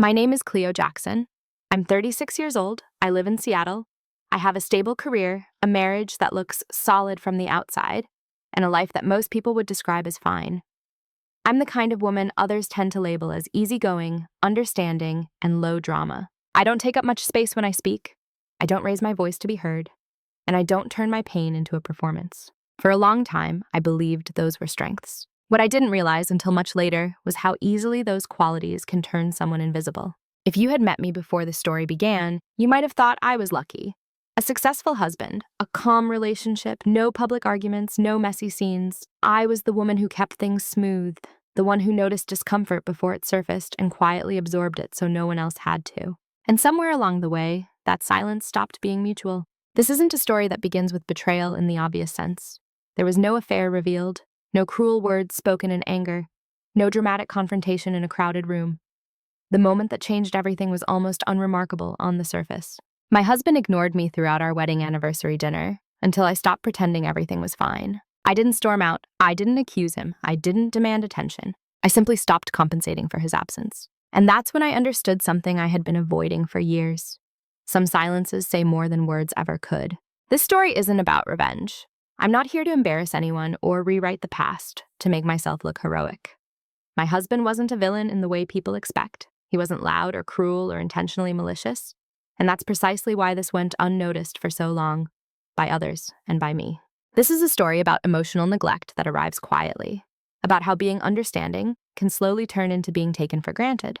My name is Cleo Jaxon. I'm 36 years old. I live in Seattle. I have a stable career, a marriage that looks solid from the outside, and a life that most people would describe as fine. I'm the kind of woman others tend to label as easygoing, understanding, and low drama. I don't take up much space when I speak. I don't raise my voice to be heard, and I don't turn my pain into a performance. For a long time, I believed those were strengths. What I didn't realize until much later was how easily those qualities can turn someone invisible. If you had met me before the story began, you might have thought I was lucky. A successful husband, a calm relationship, no public arguments, no messy scenes. I was the woman who kept things smooth, the one who noticed discomfort before it surfaced and quietly absorbed it so no one else had to. And somewhere along the way, that silence stopped being mutual. This isn't a story that begins with betrayal in the obvious sense. There was no affair revealed, no cruel words spoken in anger, no dramatic confrontation in a crowded room. The moment that changed everything was almost unremarkable on the surface. My husband ignored me throughout our wedding anniversary dinner until I stopped pretending everything was fine. I didn't storm out. I didn't accuse him. I didn't demand attention. I simply stopped compensating for his absence. And that's when I understood something I had been avoiding for years. Some silences say more than words ever could. This story isn't about revenge. I'm not here to embarrass anyone or rewrite the past to make myself look heroic. My husband wasn't a villain in the way people expect. He wasn't loud or cruel or intentionally malicious. And that's precisely why this went unnoticed for so long, by others and by me. This is a story about emotional neglect that arrives quietly, about how being understanding can slowly turn into being taken for granted,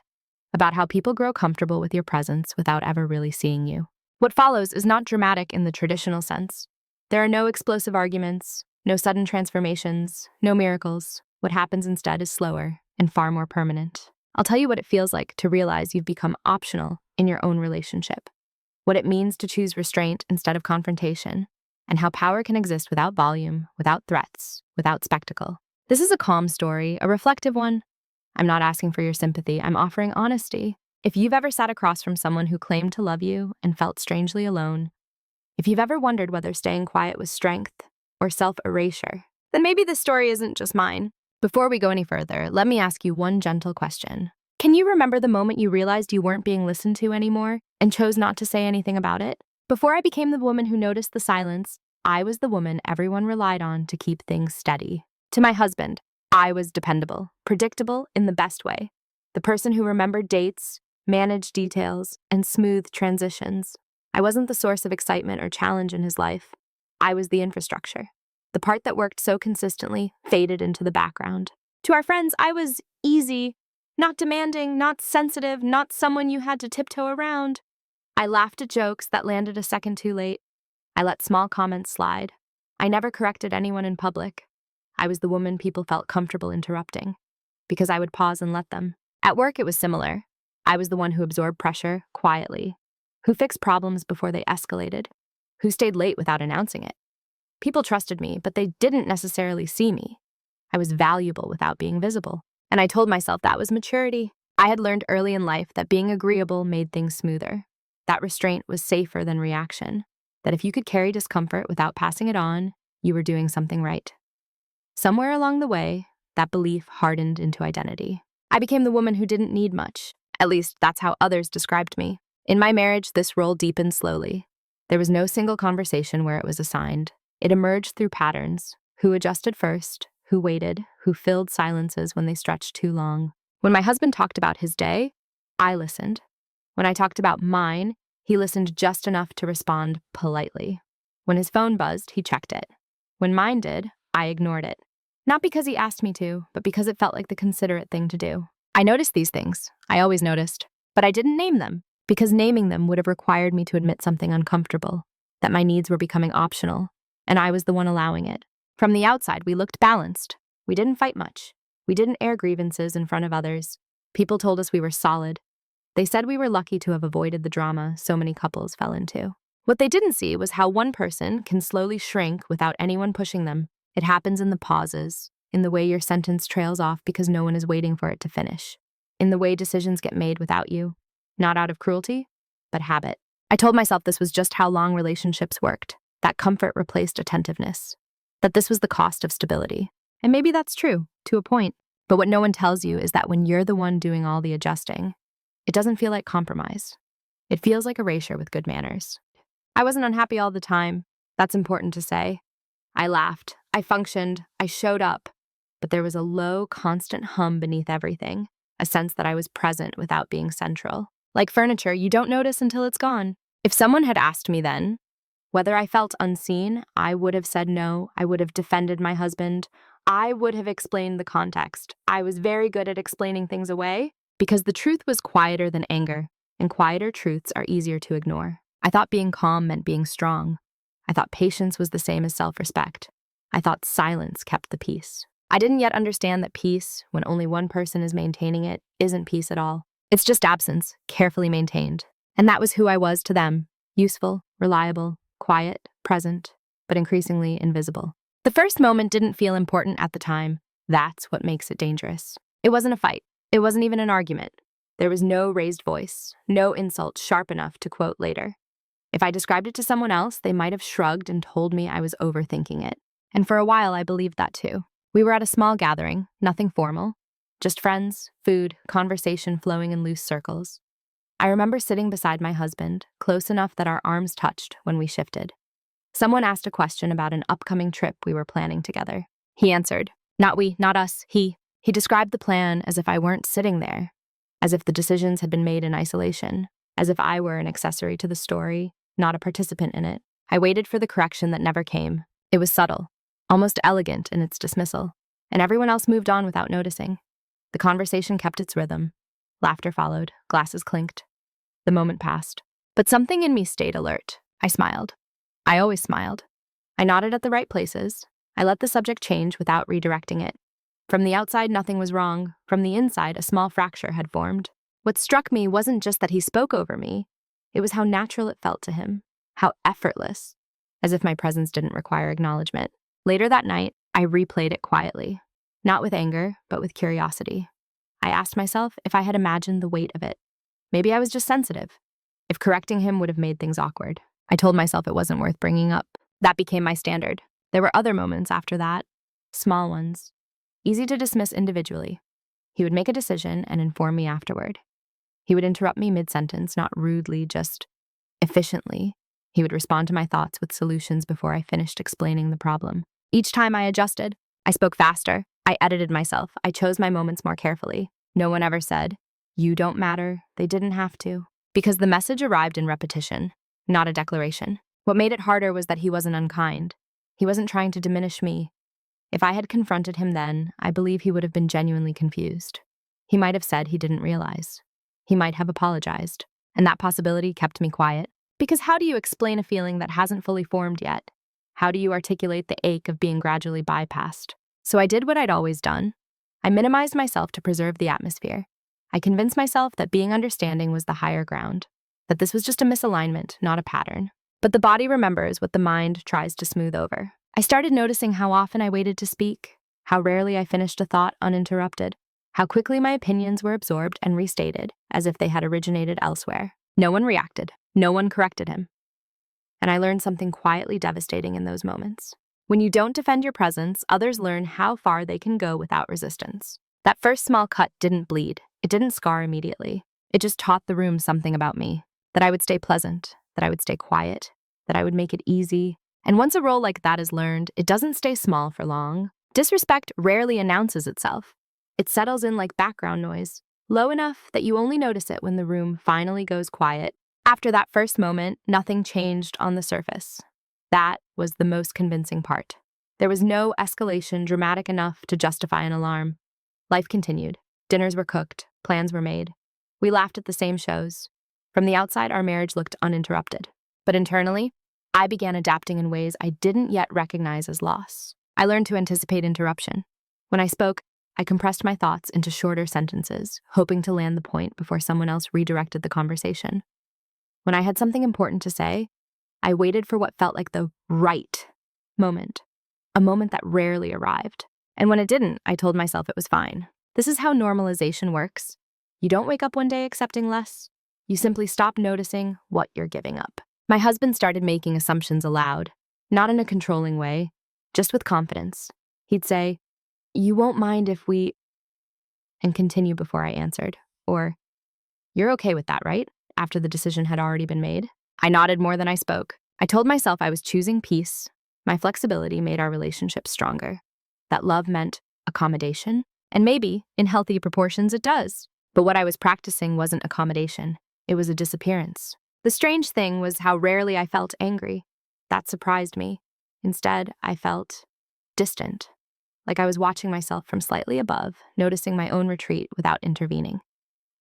about how people grow comfortable with your presence without ever really seeing you. What follows is not dramatic in the traditional sense. There are no explosive arguments, no sudden transformations, no miracles. What happens instead is slower and far more permanent. I'll tell you what it feels like to realize you've become optional in your own relationship, what it means to choose restraint instead of confrontation, and how power can exist without volume, without threats, without spectacle. This is a calm story, a reflective one. I'm not asking for your sympathy, I'm offering honesty. If you've ever sat across from someone who claimed to love you and felt strangely alone, if you've ever wondered whether staying quiet was strength or self-erasure, then maybe this story isn't just mine. Before we go any further, let me ask you one gentle question. Can you remember the moment you realized you weren't being listened to anymore and chose not to say anything about it? Before I became the woman who noticed the silence, I was the woman everyone relied on to keep things steady. To my husband, I was dependable, predictable in the best way. The person who remembered dates, managed details, and smoothed transitions. I wasn't the source of excitement or challenge in his life. I was the infrastructure. The part that worked so consistently faded into the background. To our friends, I was easy, not demanding, not sensitive, not someone you had to tiptoe around. I laughed at jokes that landed a second too late. I let small comments slide. I never corrected anyone in public. I was the woman people felt comfortable interrupting, because I would pause and let them. At work, it was similar. I was the one who absorbed pressure quietly, who fixed problems before they escalated, who stayed late without announcing it. People trusted me, but they didn't necessarily see me. I was valuable without being visible. And I told myself that was maturity. I had learned early in life that being agreeable made things smoother. That restraint was safer than reaction. That if you could carry discomfort without passing it on, you were doing something right. Somewhere along the way, that belief hardened into identity. I became the woman who didn't need much. At least, that's how others described me. In my marriage, this role deepened slowly. There was no single conversation where it was assigned. It emerged through patterns: who adjusted first, who waited, who filled silences when they stretched too long. When my husband talked about his day, I listened. When I talked about mine, he listened just enough to respond politely. When his phone buzzed, he checked it. When mine did, I ignored it. Not because he asked me to, but because it felt like the considerate thing to do. I noticed these things. I always noticed. But I didn't name them, because naming them would have required me to admit something uncomfortable, that my needs were becoming optional, and I was the one allowing it. From the outside, we looked balanced. We didn't fight much. We didn't air grievances in front of others. People told us we were solid. They said we were lucky to have avoided the drama so many couples fell into. What they didn't see was how one person can slowly shrink without anyone pushing them. It happens in the pauses, in the way your sentence trails off because no one is waiting for it to finish, in the way decisions get made without you, not out of cruelty, but habit. I told myself this was just how long relationships worked, that comfort replaced attentiveness, that this was the cost of stability. And maybe that's true, to a point. But what no one tells you is that when you're the one doing all the adjusting, It doesn't feel like compromise. It feels like erasure with good manners. I wasn't unhappy all the time. That's important to say. I laughed. I functioned. I showed up. But there was a low, constant hum beneath everything, a sense that I was present without being central. Like furniture, you don't notice until it's gone. If someone had asked me then whether I felt unseen, I would have said no. I would have defended my husband. I would have explained the context. I was very good at explaining things away because the truth was quieter than anger, and quieter truths are easier to ignore. I thought being calm meant being strong. I thought patience was the same as self-respect. I thought silence kept the peace. I didn't yet understand that peace, when only one person is maintaining it, isn't peace at all. It's just absence, carefully maintained. And that was who I was to them. Useful, reliable, quiet, present, but increasingly invisible. The first moment didn't feel important at the time. That's what makes it dangerous. It wasn't a fight. It wasn't even an argument. There was no raised voice, no insult sharp enough to quote later. If I described it to someone else, they might have shrugged and told me I was overthinking it. And for a while, I believed that too. We were at a small gathering, nothing formal, just friends, food, conversation flowing in loose circles. I remember sitting beside my husband, close enough that our arms touched when we shifted. Someone asked a question about an upcoming trip we were planning together. He answered, "Not we, not us, he." He described the plan as if I weren't sitting there, as if the decisions had been made in isolation, as if I were an accessory to the story, not a participant in it. I waited for the correction that never came. It was subtle, almost elegant in its dismissal, and everyone else moved on without noticing. The conversation kept its rhythm. Laughter followed, glasses clinked. The moment passed. But something in me stayed alert. I smiled. I always smiled. I nodded at the right places. I let the subject change without redirecting it. From the outside, nothing was wrong. From the inside, a small fracture had formed. What struck me wasn't just that he spoke over me. It was how natural it felt to him. How effortless. As if my presence didn't require acknowledgement. Later that night, I replayed it quietly. Not with anger, but with curiosity. I asked myself if I had imagined the weight of it. Maybe I was just sensitive. If correcting him would have made things awkward. I told myself it wasn't worth bringing up. That became my standard. There were other moments after that. Small ones. Easy to dismiss individually. He would make a decision and inform me afterward. He would interrupt me mid-sentence, not rudely, just efficiently. He would respond to my thoughts with solutions before I finished explaining the problem. Each time I adjusted, I spoke faster. I edited myself. I chose my moments more carefully. No one ever said, "You don't matter." They didn't have to. Because the message arrived in repetition, not a declaration. What made it harder was that he wasn't unkind. He wasn't trying to diminish me. If I had confronted him then, I believe he would have been genuinely confused. He might have said he didn't realize. He might have apologized. And that possibility kept me quiet. Because how do you explain a feeling that hasn't fully formed yet? How do you articulate the ache of being gradually bypassed? So I did what I'd always done. I minimized myself to preserve the atmosphere. I convinced myself that being understanding was the higher ground, that this was just a misalignment, not a pattern. But the body remembers what the mind tries to smooth over. I started noticing how often I waited to speak, how rarely I finished a thought uninterrupted, how quickly my opinions were absorbed and restated as if they had originated elsewhere. No one reacted. No one corrected him. And I learned something quietly devastating in those moments. When you don't defend your presence, others learn how far they can go without resistance. That first small cut didn't bleed. It didn't scar immediately. It just taught the room something about me. That I would stay pleasant, that I would stay quiet, that I would make it easy. And once a role like that is learned, it doesn't stay small for long. Disrespect rarely announces itself. It settles in like background noise, low enough that you only notice it when the room finally goes quiet. After that first moment, nothing changed on the surface. That was the most convincing part. There was no escalation dramatic enough to justify an alarm. Life continued. Dinners were cooked. Plans were made. We laughed at the same shows. From the outside, our marriage looked uninterrupted. But internally, I began adapting in ways I didn't yet recognize as loss. I learned to anticipate interruption. When I spoke, I compressed my thoughts into shorter sentences, hoping to land the point before someone else redirected the conversation. When I had something important to say, I waited for what felt like the right moment, a moment that rarely arrived. And when it didn't, I told myself it was fine. This is how normalization works. You don't wake up one day accepting less. You simply stop noticing what you're giving up. My husband started making assumptions aloud, not in a controlling way, just with confidence. He'd say, "You won't mind if we," and continue before I answered, or, "You're okay with that, right?" after the decision had already been made. I nodded more than I spoke. I told myself I was choosing peace. My flexibility made our relationship stronger. That love meant accommodation, and maybe, in healthy proportions, it does. But what I was practicing wasn't accommodation. It was a disappearance. The strange thing was how rarely I felt angry. That surprised me. Instead, I felt distant, like I was watching myself from slightly above, noticing my own retreat without intervening.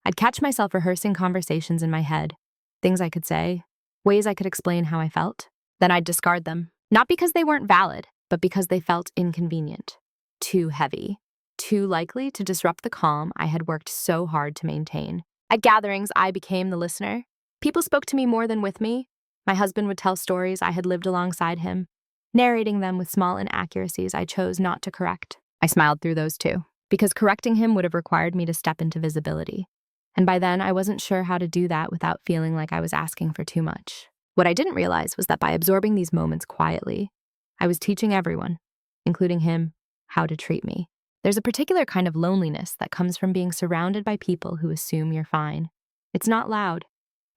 I'd catch myself rehearsing conversations in my head, things I could say, ways I could explain how I felt. Then I'd discard them, not because they weren't valid, but because they felt inconvenient, too heavy, too likely to disrupt the calm I had worked so hard to maintain. At gatherings, I became the listener. People spoke to me more than with me. My husband would tell stories I had lived alongside him, narrating them with small inaccuracies I chose not to correct. I smiled through those too, because correcting him would have required me to step into visibility. And by then, I wasn't sure how to do that without feeling like I was asking for too much. What I didn't realize was that by absorbing these moments quietly, I was teaching everyone, including him, how to treat me. There's a particular kind of loneliness that comes from being surrounded by people who assume you're fine. It's not loud.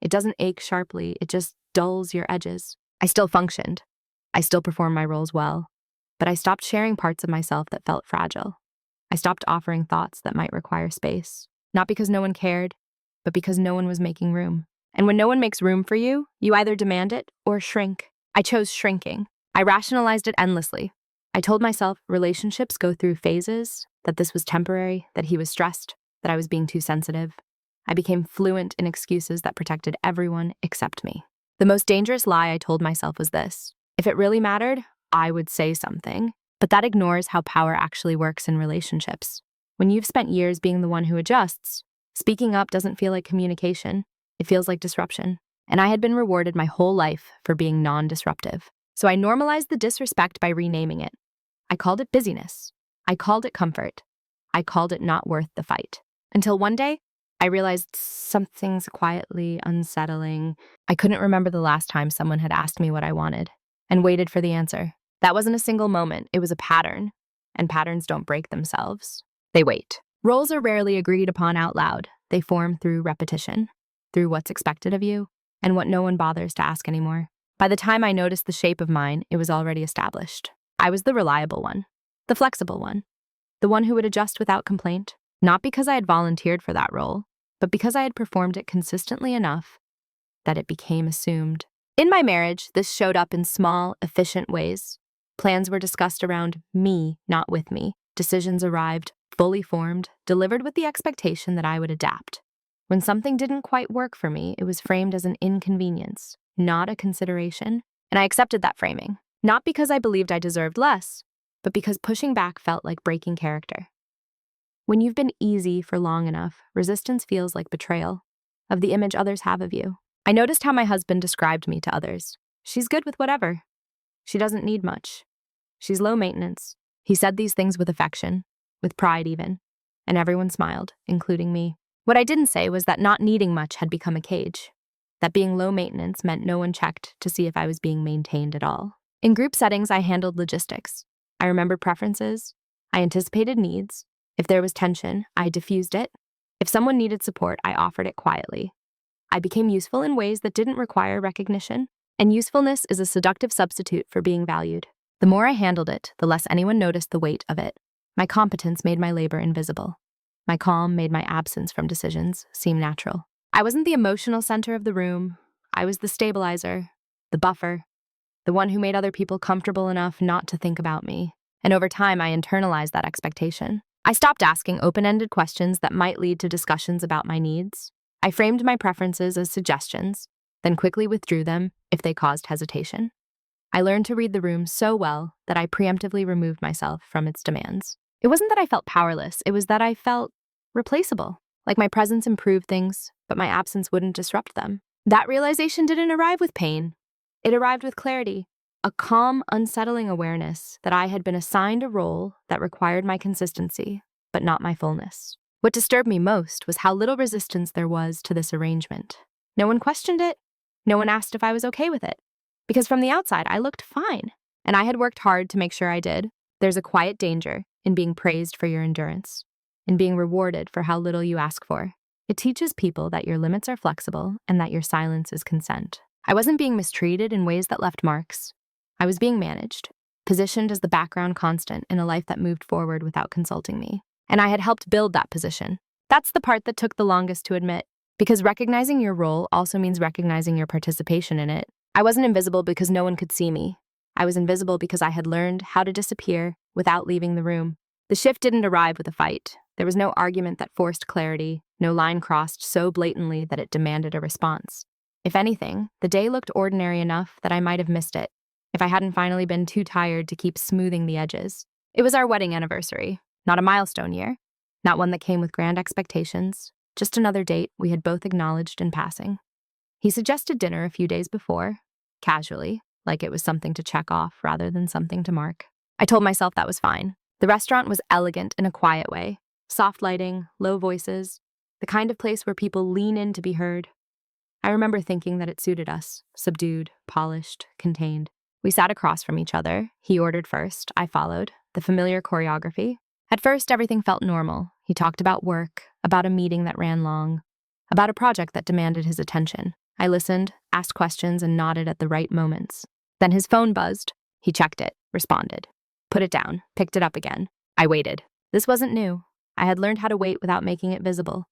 It doesn't ache sharply. It just dulls your edges. I still functioned. I still performed my roles well. But I stopped sharing parts of myself that felt fragile. I stopped offering thoughts that might require space. Not because no one cared, but because no one was making room. And when no one makes room for you, you either demand it or shrink. I chose shrinking. I rationalized it endlessly. I told myself relationships go through phases, that this was temporary, that he was stressed, that I was being too sensitive. I became fluent in excuses that protected everyone except me. The most dangerous lie I told myself was this: if it really mattered, I would say something. But that ignores how power actually works in relationships. When you've spent years being the one who adjusts, speaking up doesn't feel like communication. It feels like disruption. And I had been rewarded my whole life for being non-disruptive. So I normalized the disrespect by renaming it. I called it busyness. I called it comfort. I called it not worth the fight. Until one day, I realized something's quietly unsettling. I couldn't remember the last time someone had asked me what I wanted and waited for the answer. That wasn't a single moment. It was a pattern. And patterns don't break themselves. They wait. Roles are rarely agreed upon out loud. They form through repetition, through what's expected of you, and what no one bothers to ask anymore. By the time I noticed the shape of mine, it was already established. I was the reliable one, the flexible one, the one who would adjust without complaint, not because I had volunteered for that role, but because I had performed it consistently enough that it became assumed. In my marriage, this showed up in small, efficient ways. Plans were discussed around me, not with me. Decisions arrived, fully formed, delivered with the expectation that I would adapt. When something didn't quite work for me, it was framed as an inconvenience, not a consideration. And I accepted that framing, not because I believed I deserved less, but because pushing back felt like breaking character. When you've been easy for long enough, resistance feels like betrayal of the image others have of you. I noticed how my husband described me to others. She's good with whatever. She doesn't need much. She's low maintenance. He said these things with affection, with pride even, and everyone smiled, including me. What I didn't say was that not needing much had become a cage, that being low maintenance meant no one checked to see if I was being maintained at all. In group settings, I handled logistics. I remembered preferences. I anticipated needs. If there was tension, I diffused it. If someone needed support, I offered it quietly. I became useful in ways that didn't require recognition, and usefulness is a seductive substitute for being valued. The more I handled it, the less anyone noticed the weight of it. My competence made my labor invisible. My calm made my absence from decisions seem natural. I wasn't the emotional center of the room. I was the stabilizer, the buffer, the one who made other people comfortable enough not to think about me. And over time, I internalized that expectation. I stopped asking open-ended questions that might lead to discussions about my needs. I framed my preferences as suggestions, then quickly withdrew them if they caused hesitation. I learned to read the room so well that I preemptively removed myself from its demands. It wasn't that I felt powerless, it was that I felt replaceable. Like my presence improved things, but my absence wouldn't disrupt them. That realization didn't arrive with pain. It arrived with clarity, a calm, unsettling awareness that I had been assigned a role that required my consistency, but not my fullness. What disturbed me most was how little resistance there was to this arrangement. No one questioned it. No one asked if I was okay with it. Because from the outside, I looked fine, and I had worked hard to make sure I did. There's a quiet danger in being praised for your endurance, in being rewarded for how little you ask for. It teaches people that your limits are flexible and that your silence is consent. I wasn't being mistreated in ways that left marks. I was being managed, positioned as the background constant in a life that moved forward without consulting me. And I had helped build that position. That's the part that took the longest to admit, because recognizing your role also means recognizing your participation in it. I wasn't invisible because no one could see me. I was invisible because I had learned how to disappear without leaving the room. The shift didn't arrive with a fight. There was no argument that forced clarity, no line crossed so blatantly that it demanded a response. If anything, the day looked ordinary enough that I might have missed it, if I hadn't finally been too tired to keep smoothing the edges. It was our wedding anniversary, not a milestone year, not one that came with grand expectations, just another date we had both acknowledged in passing. He suggested dinner a few days before, casually, like it was something to check off rather than something to mark. I told myself that was fine. The restaurant was elegant in a quiet way, soft lighting, low voices, the kind of place where people lean in to be heard. I remember thinking that it suited us, subdued, polished, contained. We sat across from each other. He ordered first, I followed, the familiar choreography. At first, everything felt normal. He talked about work, about a meeting that ran long, about a project that demanded his attention. I listened, asked questions, and nodded at the right moments. Then his phone buzzed. He checked it, responded, put it down, picked it up again. I waited. This wasn't new. I had learned how to wait without making it visible.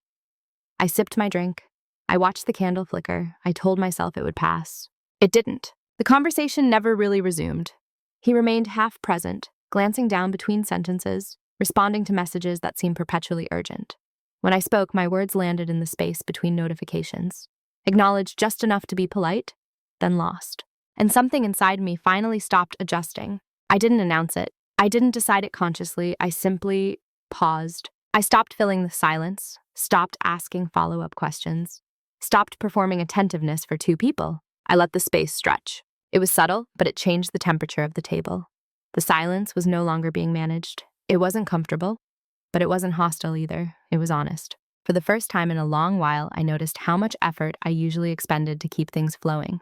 I sipped my drink. I watched the candle flicker. I told myself it would pass. It didn't. The conversation never really resumed. He remained half present, glancing down between sentences, responding to messages that seemed perpetually urgent. When I spoke, my words landed in the space between notifications, acknowledged just enough to be polite, then lost. And something inside me finally stopped adjusting. I didn't announce it. I didn't decide it consciously. I simply paused. I stopped filling the silence, stopped asking follow-up questions, stopped performing attentiveness for two people. I let the space stretch. It was subtle, but it changed the temperature of the table. The silence was no longer being managed. It wasn't comfortable, but it wasn't hostile either. It was honest. For the first time in a long while, I noticed how much effort I usually expended to keep things flowing,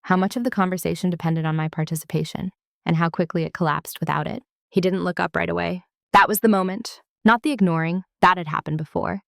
how much of the conversation depended on my participation, and how quickly it collapsed without it. He didn't look up right away. That was the moment. Not the ignoring. That had happened before.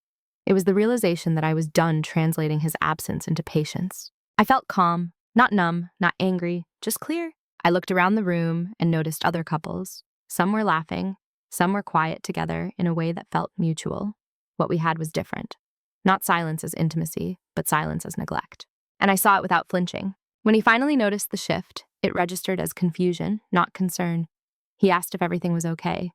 It was the realization that I was done translating his absence into patience. I felt calm, not numb, not angry, just clear. I looked around the room and noticed other couples. Some were laughing, some were quiet together in a way that felt mutual. What we had was different. Not silence as intimacy, but silence as neglect. And I saw it without flinching. When he finally noticed the shift, it registered as confusion, not concern. He asked if everything was okay.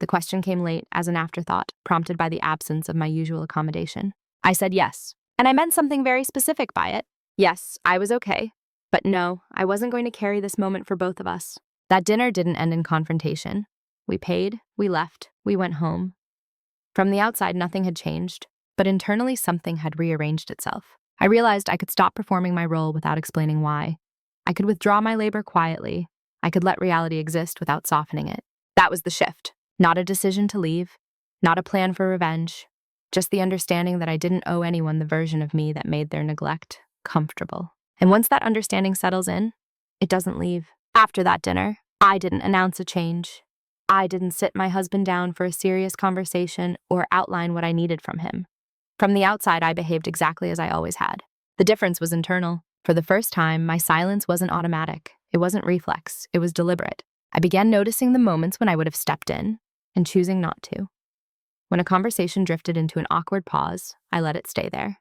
The question came late as an afterthought, prompted by the absence of my usual accommodation. I said yes, and I meant something very specific by it. Yes, I was okay. But no, I wasn't going to carry this moment for both of us. That dinner didn't end in confrontation. We paid, we left, we went home. From the outside, nothing had changed, but internally something had rearranged itself. I realized I could stop performing my role without explaining why. I could withdraw my labor quietly. I could let reality exist without softening it. That was the shift. Not a decision to leave, not a plan for revenge, just the understanding that I didn't owe anyone the version of me that made their neglect comfortable. And once that understanding settles in, it doesn't leave. After that dinner, I didn't announce a change. I didn't sit my husband down for a serious conversation or outline what I needed from him. From the outside, I behaved exactly as I always had. The difference was internal. For the first time, my silence wasn't automatic. It wasn't reflex. It was deliberate. I began noticing the moments when I would have stepped in and choosing not to. When a conversation drifted into an awkward pause, I let it stay there.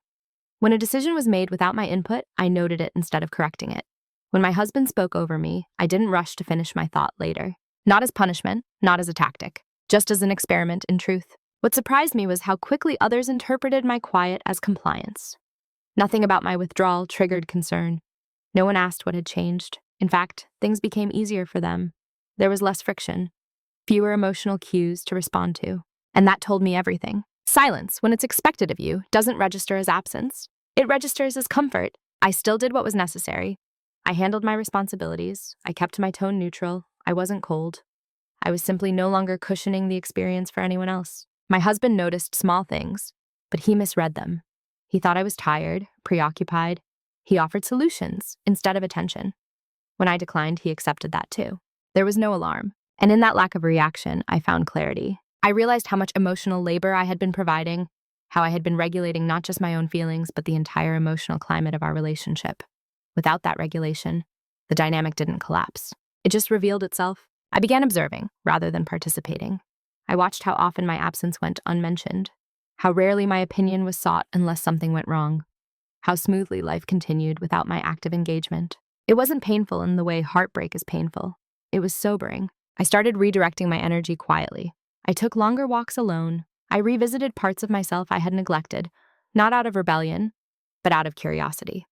When a decision was made without my input, I noted it instead of correcting it. When my husband spoke over me, I didn't rush to finish my thought later. Not as punishment, not as a tactic, just as an experiment in truth. What surprised me was how quickly others interpreted my quiet as compliance. Nothing about my withdrawal triggered concern. No one asked what had changed. In fact, things became easier for them. There was less friction, fewer emotional cues to respond to. And that told me everything. Silence, when it's expected of you, doesn't register as absence. It registers as comfort. I still did what was necessary. I handled my responsibilities. I kept my tone neutral. I wasn't cold. I was simply no longer cushioning the experience for anyone else. My husband noticed small things, but he misread them. He thought I was tired, preoccupied. He offered solutions instead of attention. When I declined, he accepted that too. There was no alarm, and in that lack of reaction, I found clarity. I realized how much emotional labor I had been providing, how I had been regulating not just my own feelings, but the entire emotional climate of our relationship. Without that regulation, the dynamic didn't collapse. It just revealed itself. I began observing rather than participating. I watched how often my absence went unmentioned, how rarely my opinion was sought unless something went wrong, how smoothly life continued without my active engagement. It wasn't painful in the way heartbreak is painful. It was sobering. I started redirecting my energy quietly. I took longer walks alone. I revisited parts of myself I had neglected, not out of rebellion, but out of curiosity.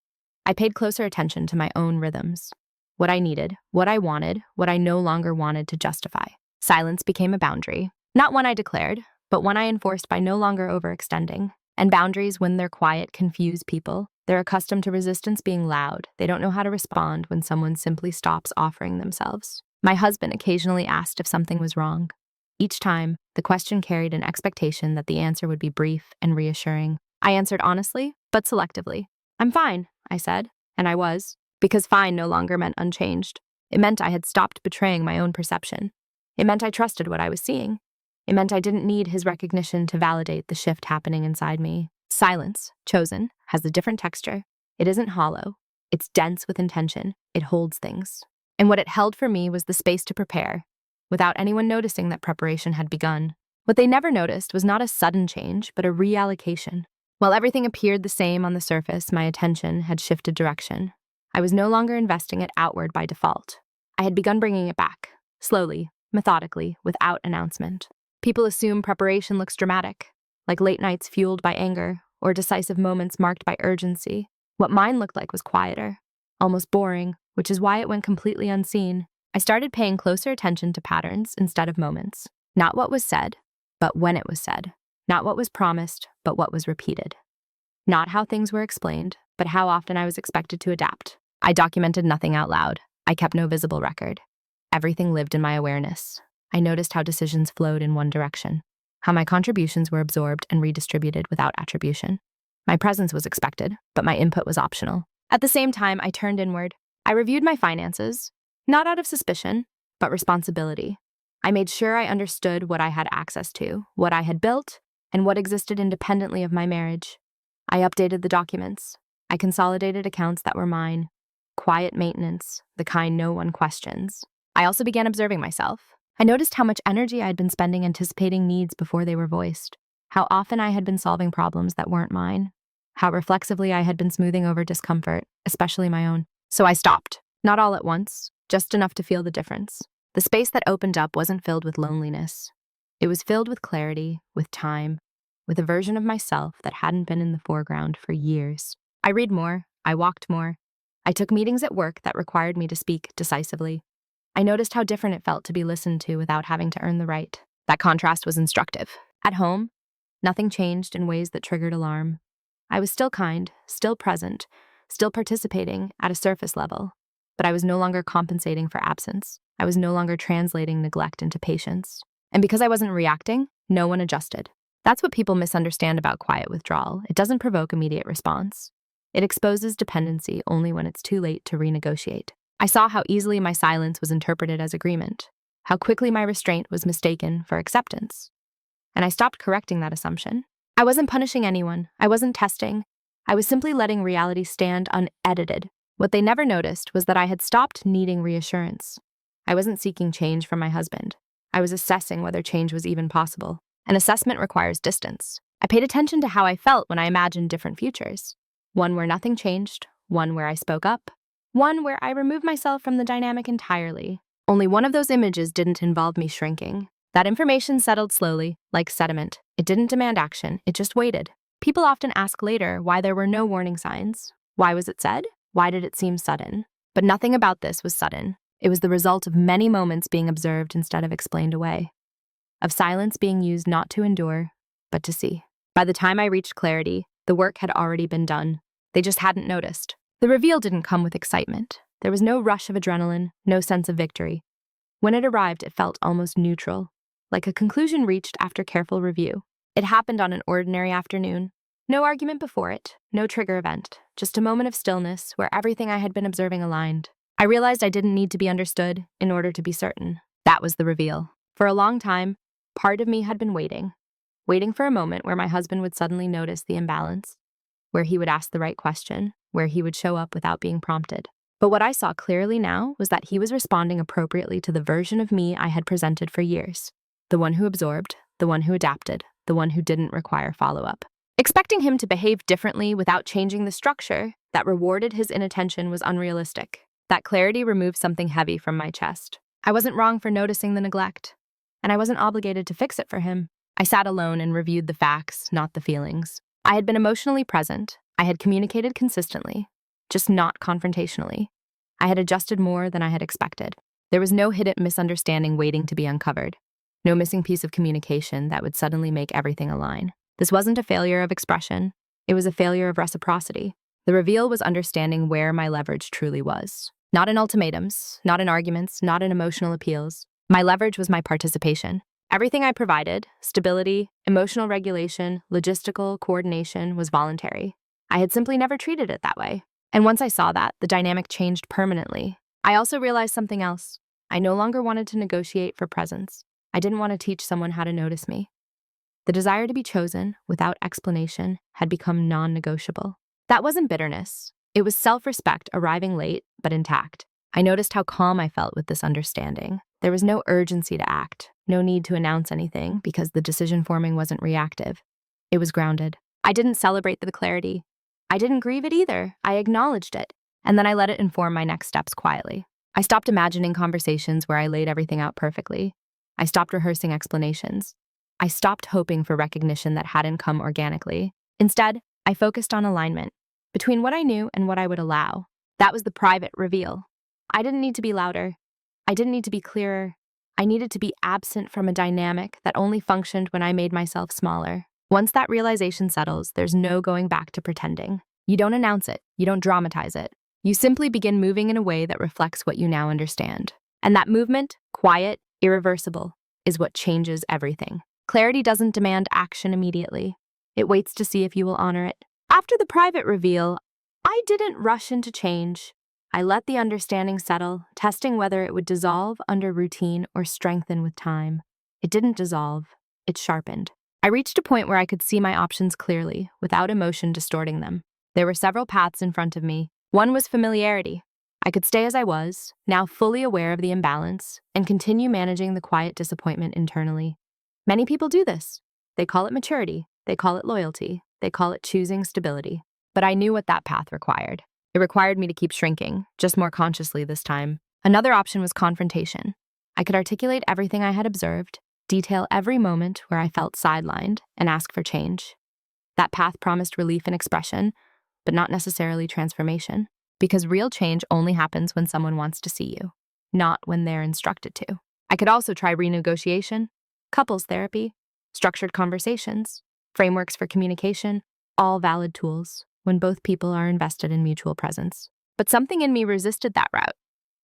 I paid closer attention to my own rhythms, what I needed, what I wanted, what I no longer wanted to justify. Silence became a boundary, not one I declared, but one I enforced by no longer overextending. And boundaries, when they're quiet, confuse people. They're accustomed to resistance being loud. They don't know how to respond when someone simply stops offering themselves. My husband occasionally asked if something was wrong. Each time, the question carried an expectation that the answer would be brief and reassuring. I answered honestly, but selectively. "I'm fine," I said, and I was, because fine no longer meant unchanged. It meant I had stopped betraying my own perception. It meant I trusted what I was seeing. It meant I didn't need his recognition to validate the shift happening inside me. Silence, chosen, has a different texture. It isn't hollow. It's dense with intention. It holds things. And what it held for me was the space to prepare, without anyone noticing that preparation had begun. What they never noticed was not a sudden change, but a reallocation. While everything appeared the same on the surface, my attention had shifted direction. I was no longer investing it outward by default. I had begun bringing it back, slowly, methodically, without announcement. People assume preparation looks dramatic, like late nights fueled by anger, or decisive moments marked by urgency. What mine looked like was quieter, almost boring, which is why it went completely unseen. I started paying closer attention to patterns instead of moments. Not what was said, but when it was said. Not what was promised, but what was repeated. Not how things were explained, but how often I was expected to adapt. I documented nothing out loud. I kept no visible record. Everything lived in my awareness. I noticed how decisions flowed in one direction, how my contributions were absorbed and redistributed without attribution. My presence was expected, but my input was optional. At the same time, I turned inward. I reviewed my finances, not out of suspicion, but responsibility. I made sure I understood what I had access to, what I had built, and what existed independently of my marriage. I updated the documents. I consolidated accounts that were mine. Quiet maintenance, the kind no one questions. I also began observing myself. I noticed how much energy I had been spending anticipating needs before they were voiced, how often I had been solving problems that weren't mine, how reflexively I had been smoothing over discomfort, especially my own. So I stopped, not all at once, just enough to feel the difference. The space that opened up wasn't filled with loneliness. It was filled with clarity, with time, with a version of myself that hadn't been in the foreground for years. I read more, I walked more. I took meetings at work that required me to speak decisively. I noticed how different it felt to be listened to without having to earn the right. That contrast was instructive. At home, nothing changed in ways that triggered alarm. I was still kind, still present, still participating at a surface level, but I was no longer compensating for absence. I was no longer translating neglect into patience. And because I wasn't reacting, no one adjusted. That's what people misunderstand about quiet withdrawal. It doesn't provoke immediate response. It exposes dependency only when it's too late to renegotiate. I saw how easily my silence was interpreted as agreement, how quickly my restraint was mistaken for acceptance. And I stopped correcting that assumption. I wasn't punishing anyone. I wasn't testing. I was simply letting reality stand unedited. What they never noticed was that I had stopped needing reassurance. I wasn't seeking change from my husband. I was assessing whether change was even possible. An assessment requires distance. I paid attention to how I felt when I imagined different futures. One where nothing changed, one where I spoke up, one where I removed myself from the dynamic entirely. Only one of those images didn't involve me shrinking. That information settled slowly, like sediment. It didn't demand action, it just waited. People often ask later why there were no warning signs. Why was it said? Why did it seem sudden? But nothing about this was sudden. It was the result of many moments being observed instead of explained away. Of silence being used not to endure, but to see. By the time I reached clarity, the work had already been done. They just hadn't noticed. The reveal didn't come with excitement. There was no rush of adrenaline, no sense of victory. When it arrived, it felt almost neutral, like a conclusion reached after careful review. It happened on an ordinary afternoon. No argument before it, no trigger event, just a moment of stillness where everything I had been observing aligned. I realized I didn't need to be understood in order to be certain. That was the reveal. For a long time, part of me had been waiting. waiting for a moment where my husband would suddenly notice the imbalance, where he would ask the right question, where he would show up without being prompted. But what I saw clearly now was that he was responding appropriately to the version of me I had presented for years. The one who absorbed, the one who adapted, the one who didn't require follow-up. Expecting him to behave differently without changing the structure that rewarded his inattention was unrealistic. That clarity removed something heavy from my chest. I wasn't wrong for noticing the neglect, and I wasn't obligated to fix it for him. I sat alone and reviewed the facts, not the feelings. I had been emotionally present. I had communicated consistently, just not confrontationally. I had adjusted more than I had expected. There was no hidden misunderstanding waiting to be uncovered. No missing piece of communication that would suddenly make everything align. This wasn't a failure of expression. It was a failure of reciprocity. The reveal was understanding where my leverage truly was. Not in ultimatums, not in arguments, not in emotional appeals. My leverage was my participation. Everything I provided, stability, emotional regulation, logistical coordination, was voluntary. I had simply never treated it that way. And once I saw that, the dynamic changed permanently. I also realized something else. I no longer wanted to negotiate for presence. I didn't want to teach someone how to notice me. The desire to be chosen, without explanation, had become non-negotiable. That wasn't bitterness. It was self-respect arriving late, but intact. I noticed how calm I felt with this understanding. There was no urgency to act, no need to announce anything, because the decision-forming wasn't reactive. It was grounded. I didn't celebrate the clarity. I didn't grieve it either. I acknowledged it, and then I let it inform my next steps quietly. I stopped imagining conversations where I laid everything out perfectly. I stopped rehearsing explanations. I stopped hoping for recognition that hadn't come organically. Instead, I focused on alignment between what I knew and what I would allow. That was the private reveal. I didn't need to be louder. I didn't need to be clearer. I needed to be absent from a dynamic that only functioned when I made myself smaller. Once that realization settles, there's no going back to pretending. You don't announce it. You don't dramatize it. You simply begin moving in a way that reflects what you now understand. And that movement, quiet, irreversible, is what changes everything. Clarity doesn't demand action immediately. It waits to see if you will honor it. After the private reveal, I didn't rush into change. I let the understanding settle, testing whether it would dissolve under routine or strengthen with time. It didn't dissolve. It sharpened. I reached a point where I could see my options clearly, without emotion distorting them. There were several paths in front of me. One was familiarity. I could stay as I was, now fully aware of the imbalance, and continue managing the quiet disappointment internally. Many people do this. They call it maturity. They call it loyalty. They call it choosing stability. But I knew what that path required. It required me to keep shrinking, just more consciously this time. Another option was confrontation. I could articulate everything I had observed, detail every moment where I felt sidelined, and ask for change. That path promised relief and expression, but not necessarily transformation, because real change only happens when someone wants to see you, not when they're instructed to. I could also try renegotiation, couples therapy, structured conversations, frameworks for communication, all valid tools when both people are invested in mutual presence. But something in me resisted that route,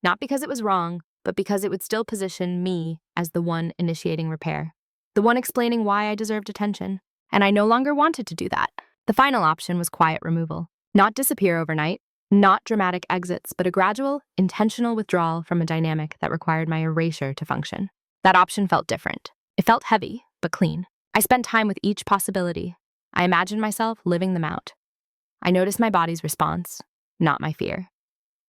not because it was wrong, but because it would still position me as the one initiating repair, the one explaining why I deserved attention. And I no longer wanted to do that. The final option was quiet removal. Not disappear overnight, not dramatic exits, but a gradual, intentional withdrawal from a dynamic that required my erasure to function. That option felt different. It felt heavy, but clean. I spent time with each possibility. I imagined myself living them out. I noticed my body's response, not my fear.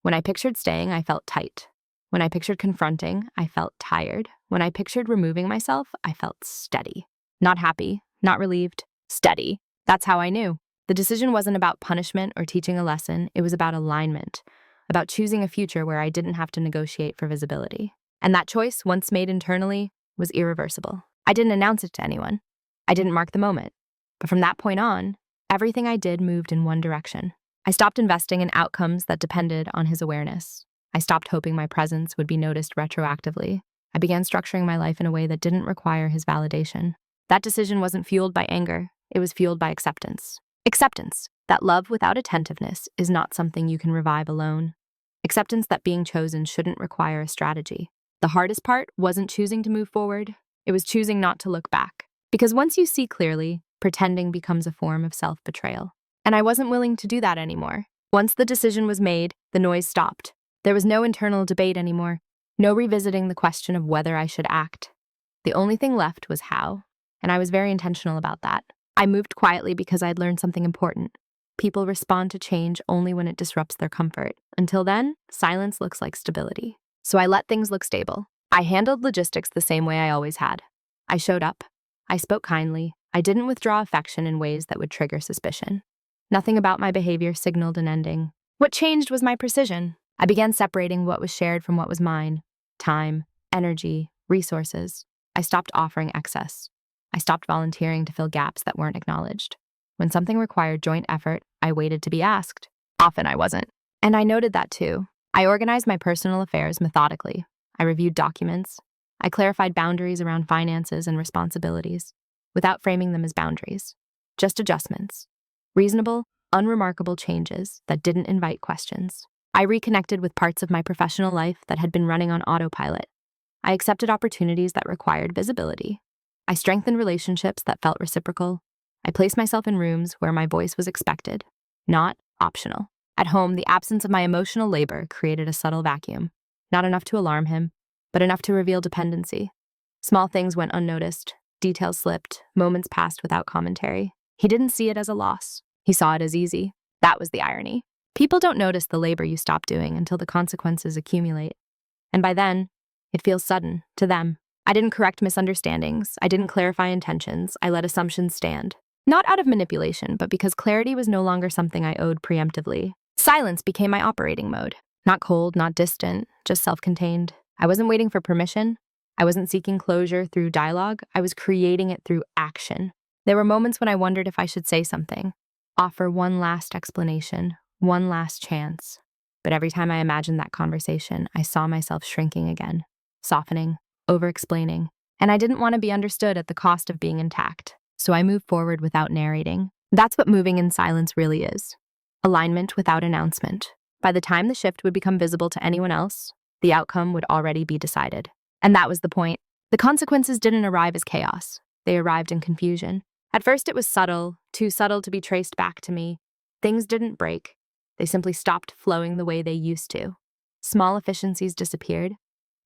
When I pictured staying, I felt tight. When I pictured confronting, I felt tired. When I pictured removing myself, I felt steady. Not happy, not relieved, steady. That's how I knew. The decision wasn't about punishment or teaching a lesson. It was about alignment, about choosing a future where I didn't have to negotiate for visibility. And that choice, once made internally, was irreversible. I didn't announce it to anyone. I didn't mark the moment. But from that point on, everything I did moved in one direction. I stopped investing in outcomes that depended on his awareness. I stopped hoping my presence would be noticed retroactively. I began structuring my life in a way that didn't require his validation. That decision wasn't fueled by anger. It was fueled by acceptance. Acceptance that love without attentiveness is not something you can revive alone. Acceptance that being chosen shouldn't require a strategy. The hardest part wasn't choosing to move forward. It was choosing not to look back. Because once you see clearly, pretending becomes a form of self-betrayal. And I wasn't willing to do that anymore. Once the decision was made, the noise stopped. There was no internal debate anymore, no revisiting the question of whether I should act. The only thing left was how. and I was very intentional about that. I moved quietly because I'd learned something important. People respond to change only when it disrupts their comfort. Until then, silence looks like stability. So I let things look stable. I handled logistics the same way I always had. I showed up. I spoke kindly. I didn't withdraw affection in ways that would trigger suspicion. Nothing about my behavior signaled an ending. What changed was my precision. I began separating what was shared from what was mine. Time, energy, resources. I stopped offering excess. I stopped volunteering to fill gaps that weren't acknowledged. When something required joint effort, I waited to be asked. Often I wasn't. And I noted that too. I organized my personal affairs methodically. I reviewed documents. I clarified boundaries around finances and responsibilities, without framing them as boundaries. Just adjustments. Reasonable, unremarkable changes that didn't invite questions. I reconnected with parts of my professional life that had been running on autopilot. I accepted opportunities that required visibility. I strengthened relationships that felt reciprocal. I placed myself in rooms where my voice was expected, not optional. At home, the absence of my emotional labor created a subtle vacuum, not enough to alarm him, but enough to reveal dependency. Small things went unnoticed, details slipped, moments passed without commentary. He didn't see it as a loss. He saw it as easy. That was the irony. People don't notice the labor you stop doing until the consequences accumulate. And by then, it feels sudden to them. I didn't correct misunderstandings. I didn't clarify intentions. I let assumptions stand. Not out of manipulation, but because clarity was no longer something I owed preemptively. Silence became my operating mode. Not cold, not distant, just self-contained. I wasn't waiting for permission. I wasn't seeking closure through dialogue. I was creating it through action. There were moments when I wondered if I should say something, offer one last explanation, one last chance. But every time I imagined that conversation, I saw myself shrinking again, softening, over-explaining, and I didn't want to be understood at the cost of being intact. So I moved forward without narrating. That's what moving in silence really is. Alignment without announcement. By the time the shift would become visible to anyone else, the outcome would already be decided. And that was the point. The consequences didn't arrive as chaos. They arrived in confusion. At first it was subtle, too subtle to be traced back to me. Things didn't break. They simply stopped flowing the way they used to. Small efficiencies disappeared.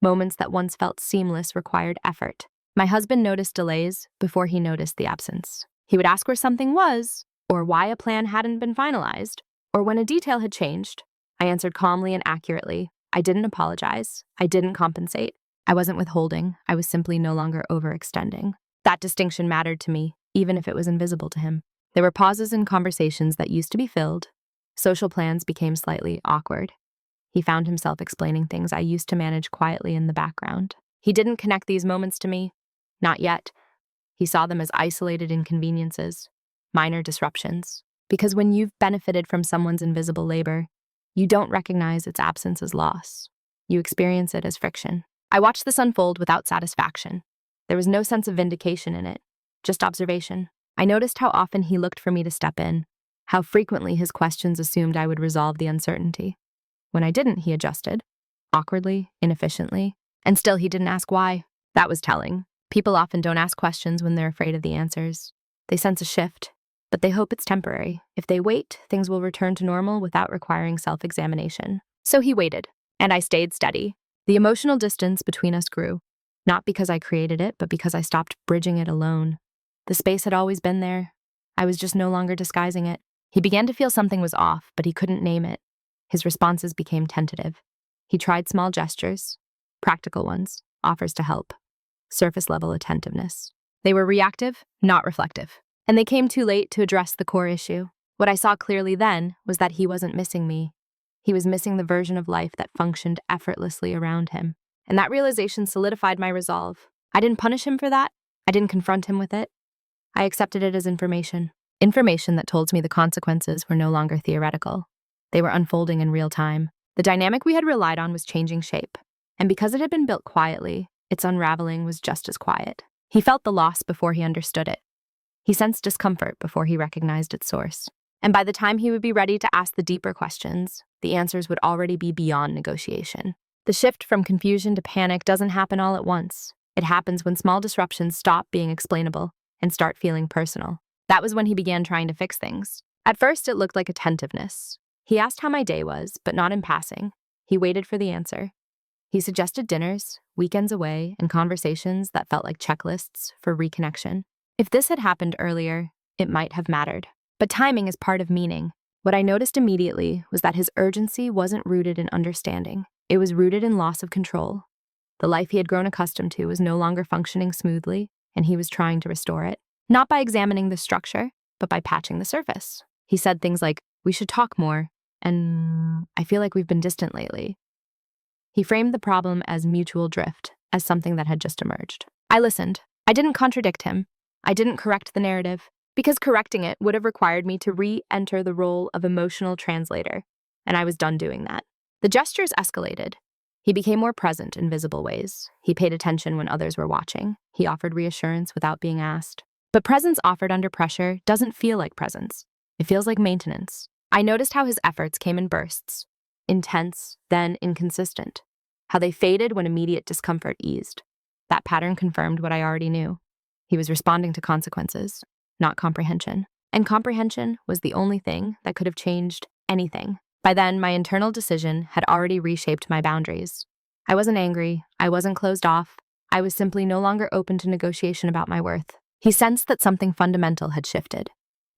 Moments that once felt seamless required effort. My husband noticed delays before he noticed the absence. He would ask where something was, or why a plan hadn't been finalized, or when a detail had changed. I answered calmly and accurately. I didn't apologize. I didn't compensate. I wasn't withholding. I was simply no longer overextending. That distinction mattered to me, even if it was invisible to him. There were pauses in conversations that used to be filled. Social plans became slightly awkward. He found himself explaining things I used to manage quietly in the background. He didn't connect these moments to me. Not yet. He saw them as isolated inconveniences, minor disruptions. Because when you've benefited from someone's invisible labor, you don't recognize its absence as loss. You experience it as friction. I watched this unfold without satisfaction. There was no sense of vindication in it, just observation. I noticed how often he looked for me to step in, how frequently his questions assumed I would resolve the uncertainty. When I didn't, he adjusted, awkwardly, inefficiently, and still he didn't ask why. That was telling. People often don't ask questions when they're afraid of the answers. They sense a shift, but they hope it's temporary. If they wait, things will return to normal without requiring self-examination. So he waited, and I stayed steady. The emotional distance between us grew, not because I created it, but because I stopped bridging it alone. The space had always been there. I was just no longer disguising it. He began to feel something was off, but he couldn't name it. His responses became tentative. He tried small gestures, practical ones, offers to help, surface-level attentiveness. They were reactive, not reflective. And they came too late to address the core issue. What I saw clearly then was that he wasn't missing me. He was missing the version of life that functioned effortlessly around him. And that realization solidified my resolve. I didn't punish him for that. I didn't confront him with it. I accepted it as information. Information that told me the consequences were no longer theoretical. They were unfolding in real time. The dynamic we had relied on was changing shape. And because it had been built quietly, its unraveling was just as quiet. He felt the loss before he understood it. He sensed discomfort before he recognized its source. And by the time he would be ready to ask the deeper questions, the answers would already be beyond negotiation. The shift from confusion to panic doesn't happen all at once. It happens when small disruptions stop being explainable and start feeling personal. That was when he began trying to fix things. At first, it looked like attentiveness. He asked how my day was, but not in passing. He waited for the answer. He suggested dinners, weekends away, and conversations that felt like checklists for reconnection. If this had happened earlier, it might have mattered. But timing is part of meaning. What I noticed immediately was that his urgency wasn't rooted in understanding. It was rooted in loss of control. The life he had grown accustomed to was no longer functioning smoothly, and he was trying to restore it. Not by examining the structure, but by patching the surface. He said things like, "We should talk more," and "I feel like we've been distant lately." He framed the problem as mutual drift, as something that had just emerged. I listened. I didn't contradict him. I didn't correct the narrative, because correcting it would have required me to re-enter the role of emotional translator, and I was done doing that. The gestures escalated. He became more present in visible ways. He paid attention when others were watching. He offered reassurance without being asked. But presence offered under pressure doesn't feel like presence. It feels like maintenance. I noticed how his efforts came in bursts, intense, then inconsistent, how they faded when immediate discomfort eased. That pattern confirmed what I already knew. He was responding to consequences, not comprehension. And comprehension was the only thing that could have changed anything. By then, my internal decision had already reshaped my boundaries. I wasn't angry. I wasn't closed off. I was simply no longer open to negotiation about my worth. He sensed that something fundamental had shifted,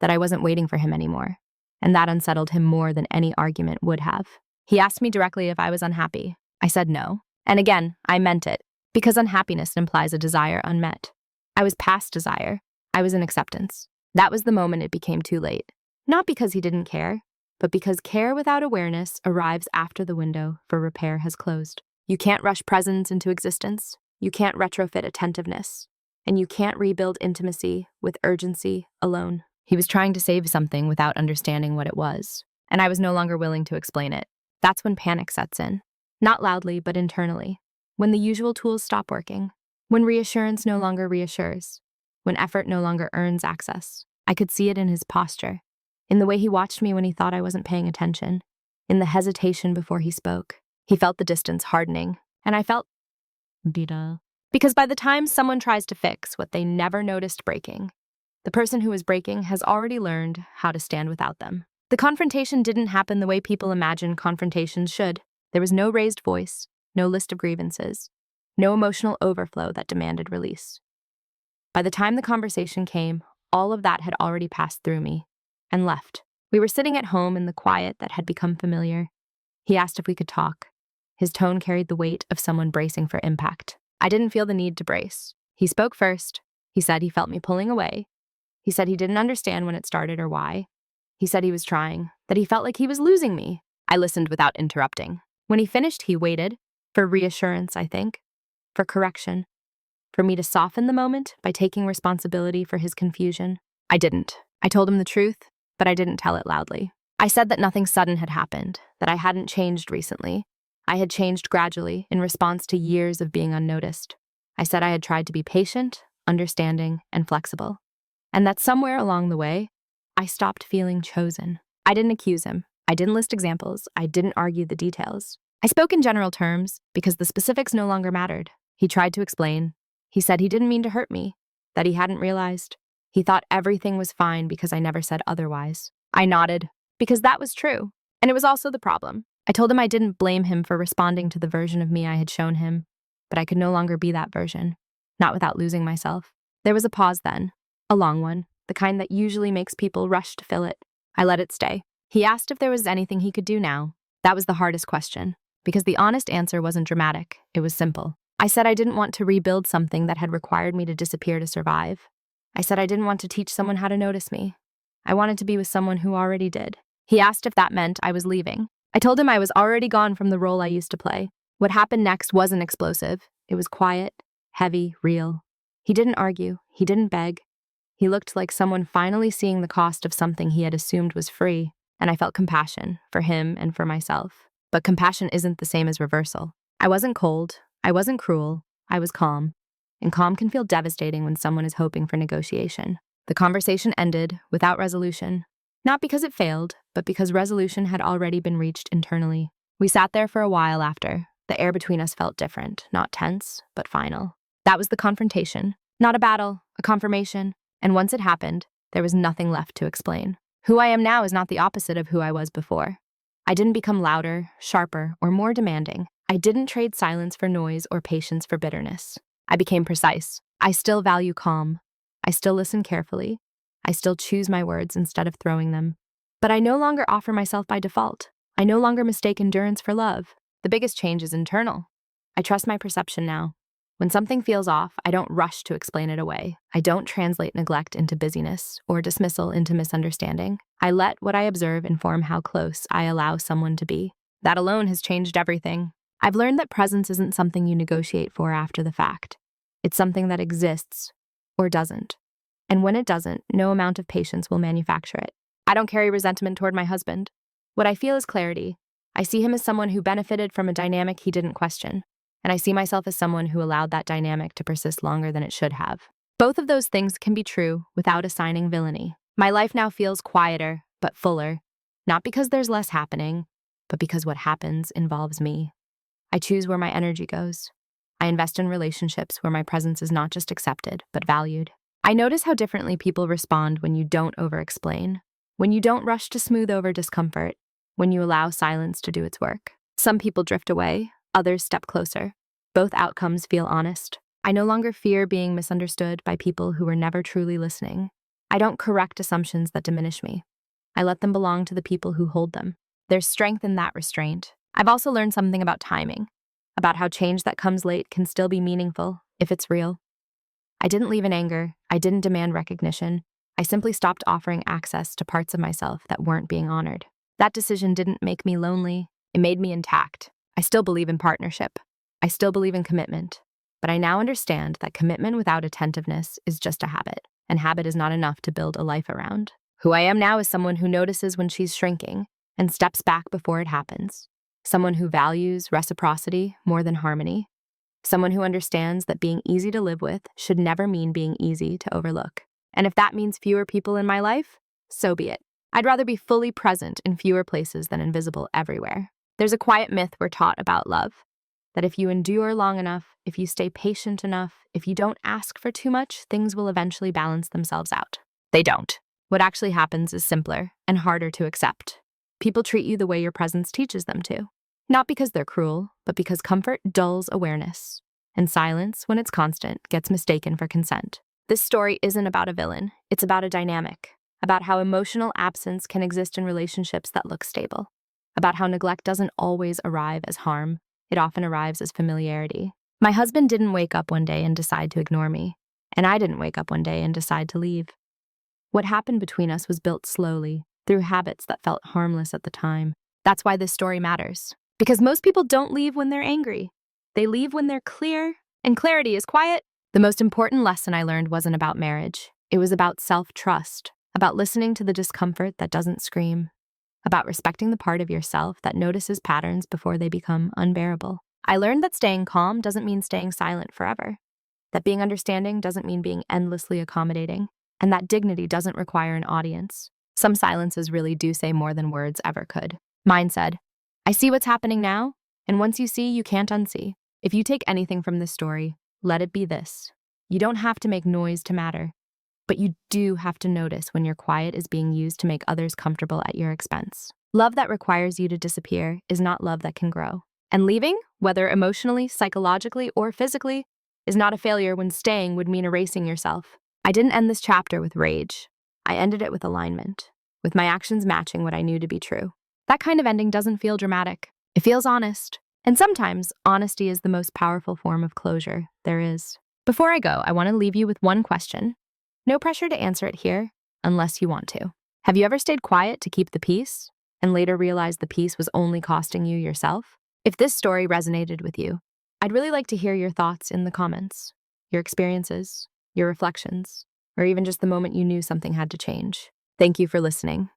that I wasn't waiting for him anymore, and that unsettled him more than any argument would have. He asked me directly if I was unhappy. I said no. And again, I meant it, because unhappiness implies a desire unmet. I was past desire. I was in acceptance. That was the moment it became too late. Not because he didn't care, but because care without awareness arrives after the window for repair has closed. You can't rush presence into existence. You can't retrofit attentiveness. And you can't rebuild intimacy with urgency alone. He was trying to save something without understanding what it was, and I was no longer willing to explain it. That's when panic sets in. Not loudly, but internally. When the usual tools stop working. When reassurance no longer reassures. When effort no longer earns access. I could see it in his posture, in the way he watched me when he thought I wasn't paying attention, in the hesitation before he spoke. He felt the distance hardening, and I felt bitter. Because by the time someone tries to fix what they never noticed breaking, the person who is breaking has already learned how to stand without them. The confrontation didn't happen the way people imagine confrontations should. There was no raised voice, no list of grievances, no emotional overflow that demanded release. By the time the conversation came, all of that had already passed through me and left. We were sitting at home in the quiet that had become familiar. He asked if we could talk. His tone carried the weight of someone bracing for impact. I didn't feel the need to brace. He spoke first. He said he felt me pulling away. He said he didn't understand when it started or why. He said he was trying, that he felt like he was losing me. I listened without interrupting. When he finished, he waited, for reassurance, I think, for correction, for me to soften the moment by taking responsibility for his confusion. I didn't. I told him the truth, but I didn't tell it loudly. I said that nothing sudden had happened, that I hadn't changed recently. I had changed gradually in response to years of being unnoticed. I said I had tried to be patient, understanding, and flexible, and that somewhere along the way, I stopped feeling chosen. I didn't accuse him. I didn't list examples. I didn't argue the details. I spoke in general terms because the specifics no longer mattered. He tried to explain. He said he didn't mean to hurt me, that he hadn't realized. He thought everything was fine because I never said otherwise. I nodded, because that was true, and it was also the problem. I told him I didn't blame him for responding to the version of me I had shown him, but I could no longer be that version, not without losing myself. There was a pause then, a long one, the kind that usually makes people rush to fill it. I let it stay. He asked if there was anything he could do now. That was the hardest question, because the honest answer wasn't dramatic, it was simple. I said I didn't want to rebuild something that had required me to disappear to survive. I said I didn't want to teach someone how to notice me. I wanted to be with someone who already did. He asked if that meant I was leaving. I told him I was already gone from the role I used to play. What happened next wasn't explosive. It was quiet, heavy, real. He didn't argue. He didn't beg. He looked like someone finally seeing the cost of something he had assumed was free, and I felt compassion for him and for myself. But compassion isn't the same as reversal. I wasn't cold. I wasn't cruel. I was calm. And calm can feel devastating when someone is hoping for negotiation. The conversation ended without resolution. Not because it failed, but because resolution had already been reached internally. We sat there for a while after. The air between us felt different, not tense, but final. That was the confrontation. Not a battle, a confirmation. And once it happened, there was nothing left to explain. Who I am now is not the opposite of who I was before. I didn't become louder, sharper, or more demanding. I didn't trade silence for noise or patience for bitterness. I became precise. I still value calm. I still listen carefully. I still choose my words instead of throwing them. But I no longer offer myself by default. I no longer mistake endurance for love. The biggest change is internal. I trust my perception now. When something feels off, I don't rush to explain it away. I don't translate neglect into busyness or dismissal into misunderstanding. I let what I observe inform how close I allow someone to be. That alone has changed everything. I've learned that presence isn't something you negotiate for after the fact. It's something that exists or doesn't. And when it doesn't, no amount of patience will manufacture it. I don't carry resentment toward my husband. What I feel is clarity. I see him as someone who benefited from a dynamic he didn't question. And I see myself as someone who allowed that dynamic to persist longer than it should have. Both of those things can be true without assigning villainy. My life now feels quieter, but fuller. Not because there's less happening, but because what happens involves me. I choose where my energy goes. I invest in relationships where my presence is not just accepted, but valued. I notice how differently people respond when you don't over-explain, when you don't rush to smooth over discomfort, when you allow silence to do its work. Some people drift away, others step closer. Both outcomes feel honest. I no longer fear being misunderstood by people who were never truly listening. I don't correct assumptions that diminish me. I let them belong to the people who hold them. There's strength in that restraint. I've also learned something about timing, about how change that comes late can still be meaningful if it's real. I didn't leave in anger. I didn't demand recognition. I simply stopped offering access to parts of myself that weren't being honored. That decision didn't make me lonely. It made me intact. I still believe in partnership. I still believe in commitment. But I now understand that commitment without attentiveness is just a habit, and habit is not enough to build a life around. Who I am now is someone who notices when she's shrinking and steps back before it happens. Someone who values reciprocity more than harmony. Someone who understands that being easy to live with should never mean being easy to overlook. And if that means fewer people in my life, so be it. I'd rather be fully present in fewer places than invisible everywhere. There's a quiet myth we're taught about love, that if you endure long enough, if you stay patient enough, if you don't ask for too much, things will eventually balance themselves out. They don't. What actually happens is simpler and harder to accept. People treat you the way your presence teaches them to. Not because they're cruel, but because comfort dulls awareness. And silence, when it's constant, gets mistaken for consent. This story isn't about a villain. It's about a dynamic. About how emotional absence can exist in relationships that look stable. About how neglect doesn't always arrive as harm. It often arrives as familiarity. My husband didn't wake up one day and decide to ignore me. And I didn't wake up one day and decide to leave. What happened between us was built slowly, through habits that felt harmless at the time. That's why this story matters. Because most people don't leave when they're angry. They leave when they're clear, and clarity is quiet. The most important lesson I learned wasn't about marriage. It was about self-trust, about listening to the discomfort that doesn't scream, about respecting the part of yourself that notices patterns before they become unbearable. I learned that staying calm doesn't mean staying silent forever, that being understanding doesn't mean being endlessly accommodating, and that dignity doesn't require an audience. Some silences really do say more than words ever could. Mine said, I see what's happening now, and once you see, you can't unsee. If you take anything from this story, let it be this. You don't have to make noise to matter, but you do have to notice when your quiet is being used to make others comfortable at your expense. Love that requires you to disappear is not love that can grow. And leaving, whether emotionally, psychologically, or physically, is not a failure when staying would mean erasing yourself. I didn't end this chapter with rage. I ended it with alignment, with my actions matching what I knew to be true. That kind of ending doesn't feel dramatic. It feels honest. And sometimes, honesty is the most powerful form of closure there is. Before I go, I want to leave you with one question. No pressure to answer it here, unless you want to. Have you ever stayed quiet to keep the peace, and later realized the peace was only costing you yourself? If this story resonated with you, I'd really like to hear your thoughts in the comments, your experiences, your reflections, or even just the moment you knew something had to change. Thank you for listening.